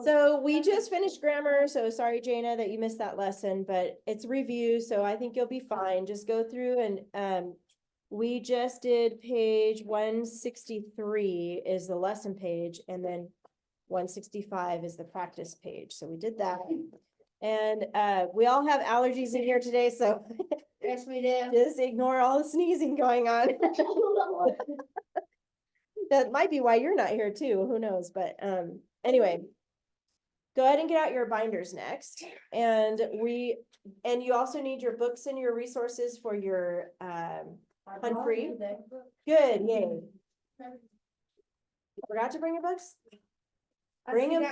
So we just finished grammar, so sorry, Jana, that you missed that lesson, but it's review, so I think you'll be fine. Just go through and, we just did page 163 is the lesson page, and then 165 is the practice page. So we did that. And, we all have allergies in here today, so Yes, we do. just ignore all the sneezing going on. That might be why you're not here too, who knows, but, anyway. Go ahead and get out your binders next, and you also need your books and your resources for your, Humphrey. Good, yay. Forgot to bring your books? Bring them.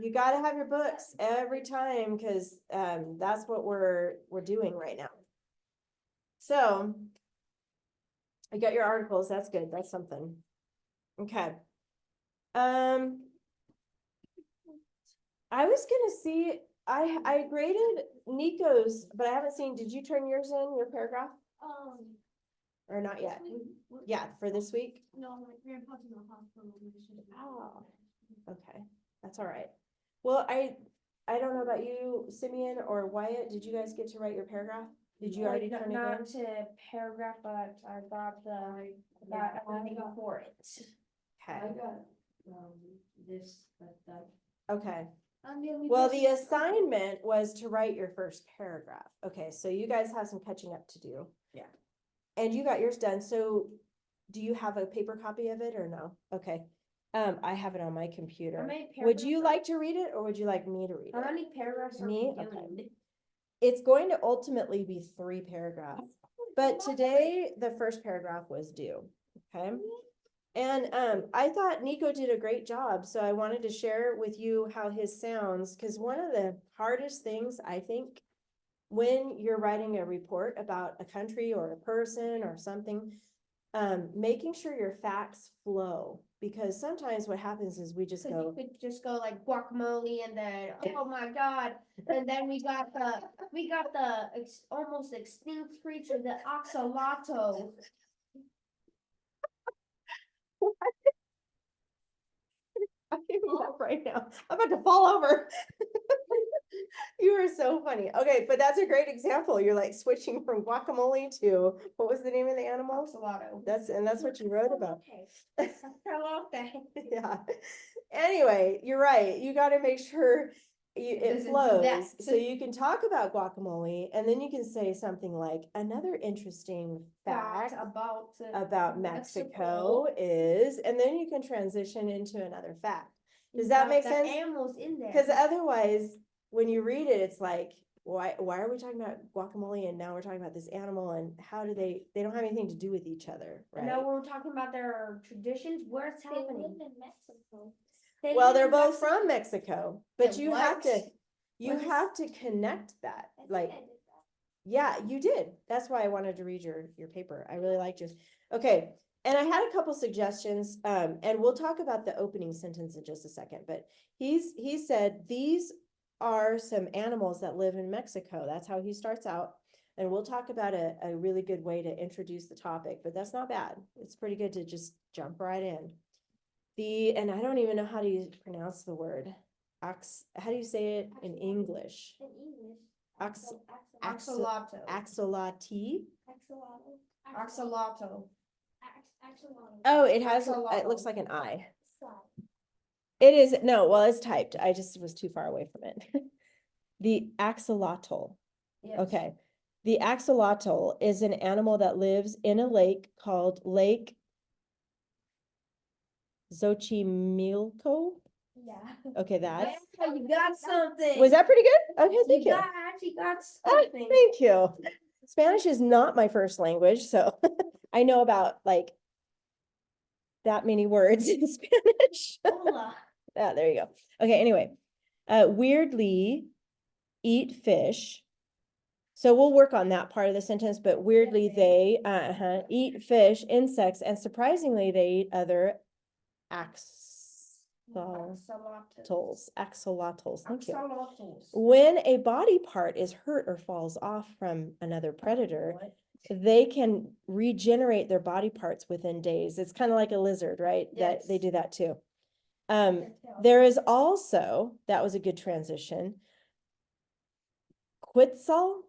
You gotta have your books every time, cause, that's what we're doing right now. So. I got your articles, that's good, that's something. Okay. I was gonna see, I graded Nico's, but I haven't seen, did you turn yours in, your paragraph? Or not yet? Yeah, for this week? No, my grandpa's in the hospital. Oh, okay, that's all right. Well, I don't know about you, Simeon or Wyatt, did you guys get to write your paragraph? Did you already turn it in? Not to paragraph, but I got everything for it. Okay, This, that. okay. Well, the assignment was to write your first paragraph. Okay, so you guys have some catching up to do. Yeah. And you got yours done, so do you have a paper copy of it or no? Okay. I have it on my computer. Would you like to read it or would you like me to read How it? many paragraphs are Me? we Okay. doing? It's going to ultimately be 3 paragraphs, but today the first paragraph was due, okay? And I thought Nico did a great job, so I wanted to share with you how his sounds, because one of the hardest things, I think, when you're writing a report about a country or a person or something, making sure your facts flow, because sometimes what happens is we just So you go, could just go like guacamole and then, oh my God, and then we got the almost extinct creature, the axolotl. I can't even laugh right now. I'm about to fall over. You are so funny. Okay, but that's a great example. You're like switching from guacamole to, what was the name of the animal? Axolotl. That's what you wrote about. Okay. Yeah. Anyway, you're right. You got to make sure it Doesn't do flows. that. So you can talk about guacamole and then you can say something like, another interesting fact about Mexico is, and then you can transition into another fact. Does that make sense? Animals in there. Because otherwise, when you read it, it's like, why are we talking about guacamole and now we're talking about this animal and how do they don't have anything to do with each other, right? And now we're talking about their traditions, where it's happening. They live in Mexico. Well, they're both from Mexico, but Yeah, you have what? have to connect that. I think Like, I did that. yeah, you did. That's why I wanted to read your paper. I really liked yours. Okay. And I had a couple suggestions, and we'll talk about the opening sentence in just a second, but he said, these are some animals that live in Mexico. That's how he starts out. And we'll talk about a really good way to introduce the topic, but that's not bad. It's pretty good to just jump right in. And I don't even know how to pronounce the word. How do you say it in English? In English. Axolotl. Axolotl? Axolotl. Oh, it has, it looks like an I. It is, no, well, it's typed. I just was too far away from it. The axolotl. Yes. Okay. The axolotl is an animal that lives in a lake called Lake Xochimilco. Yeah. Okay, that. You got something. Was that pretty good? Okay, thank you. Actually got Ah, something. thank you. Spanish is not my first language, so I know about like that many words in Spanish. Hola. Ah, there you go. Okay, anyway. Weirdly eat fish. So we'll work on that part of the sentence, but weirdly they eat fish, insects, and surprisingly they eat other axolotls. Thank you. Axolotls. When a body part is hurt or falls off from another predator, they can regenerate their body parts within days. It's kind of like a lizard, right? That Yes. they do that too. There is also, that was a good transition. Quetzal,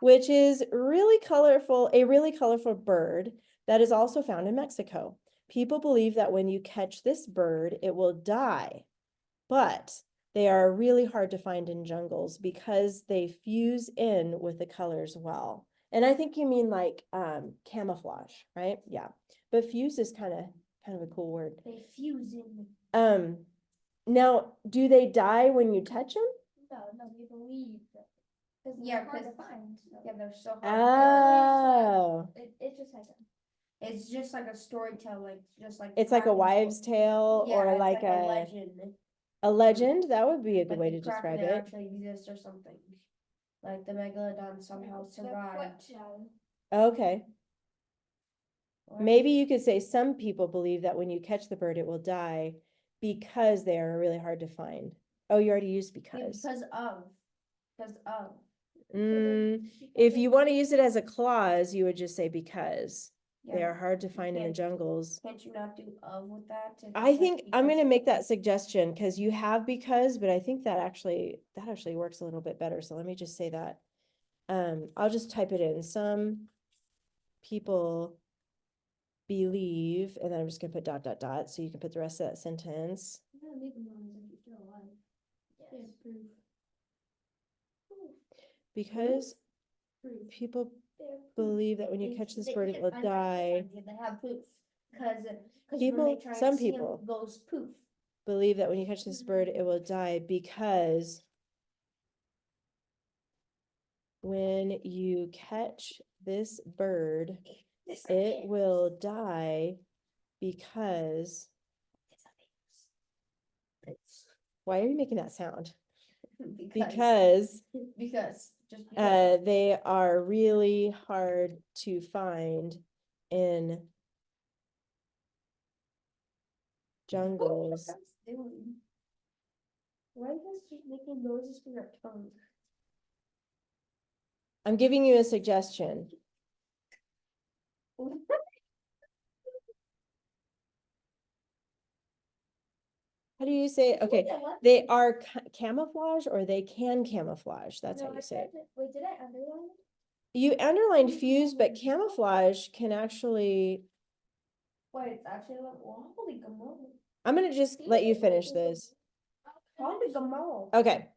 which is really colorful, a really colorful bird that is also found in Mexico. People believe that when you catch this bird, it will die, but they are really hard to find in jungles because they fuse in with the colors well. And I think you mean like camouflage, right? Yeah. But fuse is kind of a cool word. They fuse in. Now, do they die when you touch them? No, they believe. Yeah, They're hard to 'cause- find. Yeah, they're so hard. Oh, It's just like it's just like a storytelling, just like it's like a crafting wives' story. tale Yeah, or it's like a legend. legend. That would be a good Like way the to Kraken describe it. actually exists or something. Like the megalodon somehow survived. Okay. Or- Maybe you could say some people believe that when you catch the bird, it will die because they are really hard to find. Oh, you already used Yeah, because. because of. If you want to use it as a clause, you would just say because. They Yeah. are hard to find in the Can't- jungles. Can't you not do of with that? If I it's like think I'm because- gonna make that suggestion because you have because, but I think that actually works a little bit better. So let me just say that. I'll just type it in. Some people believe, and then I'm just gonna put dot dot dot, so you can put the rest of that sentence. Because people believe that when you catch this bird, it will die. They have proof, because People- some people. it goes poof. Believe that when you catch this bird, it will die because when you catch this bird, it will die because, why are you making that sound? Because Just because. they are really hard to find in jungles. Why are you guys just making noises with your tongue? I'm giving you a suggestion. How do you say it? Okay, they are camouflage or they can camouflage. That's how you say it. Wait, did I underline it? You underlined fuse, but camouflage can actually, Wait, it's actually like, well, holy gamal. I'm gonna just let you finish this. Holy gamal. Okay.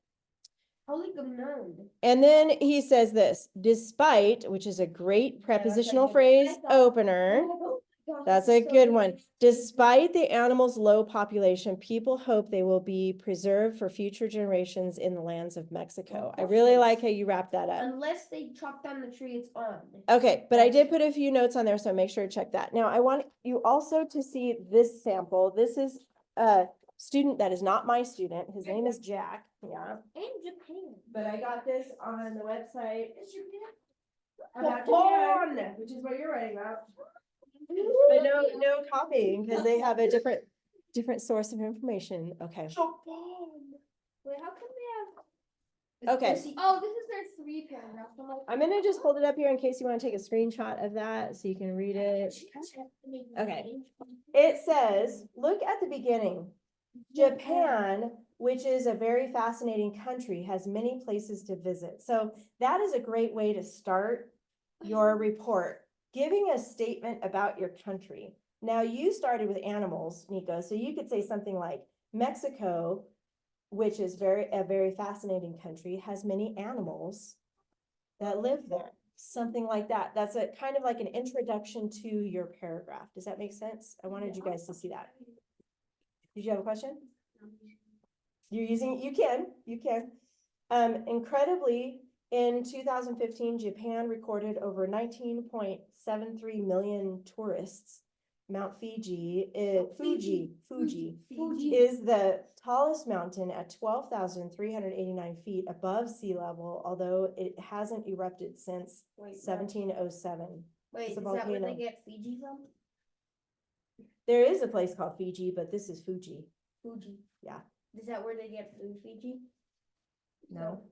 Holy gamal. And then he says this, despite, which is a great prepositional phrase opener. That's a good one. Despite the animal's low population, people hope they will be preserved for future generations in the lands of Mexico. I really like how you wrap that up. Unless they chop down the tree it's on. Okay, but I did put a few notes on there, so make sure to check that. Now, I want you also to see this sample. This is a student that is not my student. His name is Jack. Yeah. In Japan. But I got this on the website About about Japan. Japan, which is what you're writing about. But no copying, because they have a different source of information. Okay. Japan. Wait, how come they have? Okay. Oh, this is their 3 paragraphs. I'm gonna just hold it up here in case you want to take a screenshot of that so you can read it. Okay. It says, look at the beginning. Japan, which is a very fascinating country, has many places to visit. So that is a great way to start your report, giving a statement about your country. Now, you started with animals, Nico, so you could say something like Mexico, which is a very fascinating country, has many animals that live there. Something like that. That's a kind of like an introduction to your paragraph. Does that make sense? I wanted you guys to see that. Did you have a question? You're using, you can. Incredibly, in 2015, Japan recorded over 19.73 million tourists. Mount Fuji is the tallest mountain at 12,389 feet above sea level, although it hasn't erupted since Wait, 1707. Wait, It's is a that where they volcano. get Fiji from? There is a place called Fiji, but this is Fuji. Fuji. Yeah. Is that where they get food, Fiji? No.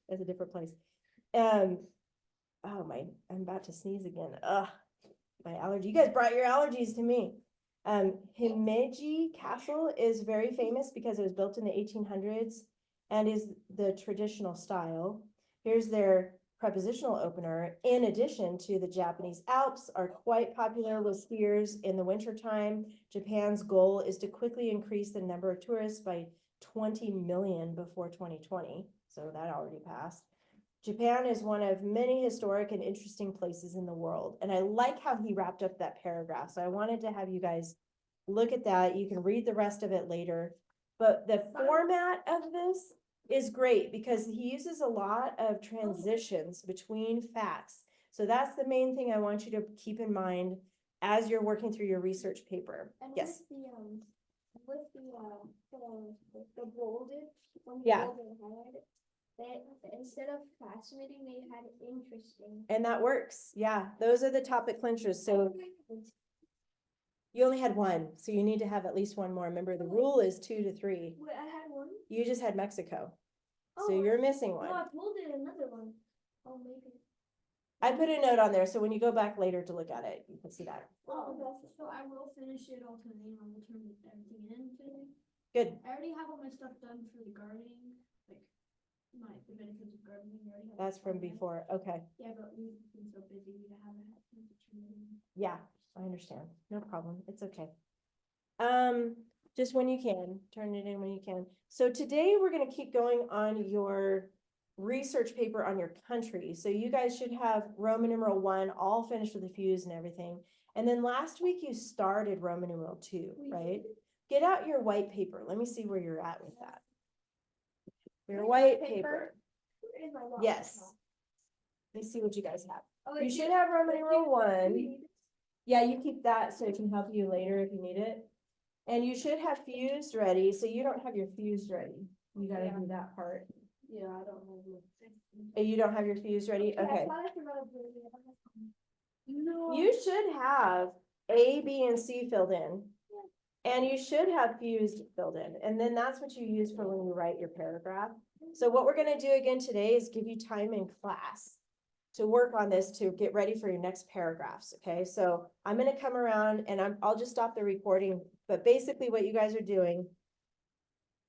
That's a different place. Oh I'm about to sneeze again. Ugh, my allergy. You guys brought your allergies to me. Himeji Castle is very famous because it was built in the 1800s and is the traditional style. Here's their prepositional opener. In addition to the Japanese Alps are quite popular with skiers in the wintertime. Japan's goal is to quickly increase the number of tourists by 20 million before 2020. So that already passed. Japan is one of many historic and interesting places in the world. And I like how he wrapped up that paragraph. So I wanted to have you guys look at that. You can read the rest of it later. But the format of this is great because he uses a lot of transitions between facts. So that's the main thing I want you to keep in mind as you're working through your research paper. And Yes. with the bolded, when you Yeah. bold and highlight it, they, instead of fascinating, they had interesting. And that works. Yeah, those are the topic clinchers. So you only had one, so you need to have at least one more. Remember, the rule is 2 to 3. Wait, I had one? You just had Mexico. So Oh, you're missing No, one. I bolded another one. Oh, maybe. I put a note on there, so when you go back later to look at it, you can see that. Oh, so I will finish it all today and I will turn everything in today. Good. I already have all my stuff done for the gardening, like the benefits of gardening. I already have That's it from done. before. Okay. Yeah, but we've been so busy, we haven't had time to turn it in. Yeah, I understand. No problem. It's okay. Just when you can, turn it in when you can. So today we're gonna keep going on your research paper on your country. So you guys should have Roman numeral 1 all finished with the fuse and everything. And then last week you started Roman numeral 2, right? Get out your white paper. Let me see where you're at with that. Your white paper. In my wallet. Yes. Let me see what you guys have. Oh, You wait, should have Roman wait, numeral do 1. we need this? Yeah, you keep that so it can help you later if you need it. And you should have fused ready, so you don't have your fused ready. You gotta Yeah. do that part. Yeah, I don't know. You don't have your fused ready? Yeah, I Okay. thought I forgot to bring it. No. You should have A, B, and C filled in. And you should have fused filled in. And then that's what you use for when you write your paragraph. So what we're gonna do again today is give you time in class to work on this to get ready for your next paragraphs, okay? So I'm gonna come around and I'll just stop the recording, but basically what you guys are doing.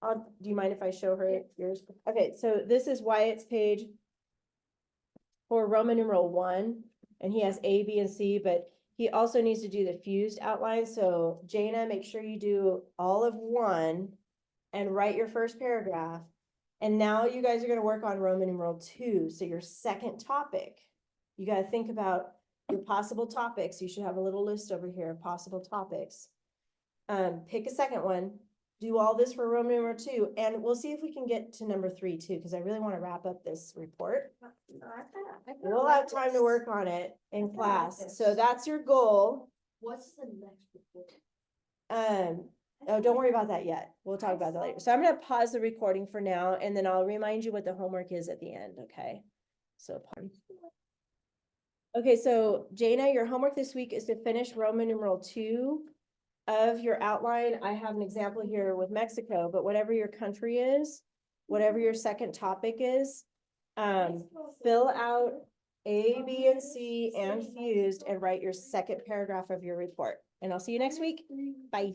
Do you mind if I show her yours? Okay, so this is Wyatt's page for Roman numeral 1, and he has A, B, and C, but he also needs to do the fused outline. So Jana, make sure you do all of 1 and write your first paragraph. And now you guys are gonna work on Roman numeral 2, so your second topic. You gotta think about your possible topics. You should have a little list over here of possible topics. Pick a second one, do all this for Roman numeral 2, and we'll see if we can get to number 3 too, because I really want to wrap up this report. We'll have time to work on it in class, so that's your goal. What's the next report? Oh, don't worry about that yet. We'll talk about that later. So I'm gonna pause the recording for now, and then I'll remind you what the homework is at the end, okay? So. Okay, so Jana, your homework this week is to finish Roman numeral 2 of your outline. I have an example here with Mexico, but whatever your country is, whatever your second topic is, fill out A, B, and C and fused and write your second paragraph of your report. And I'll see you next week. Bye.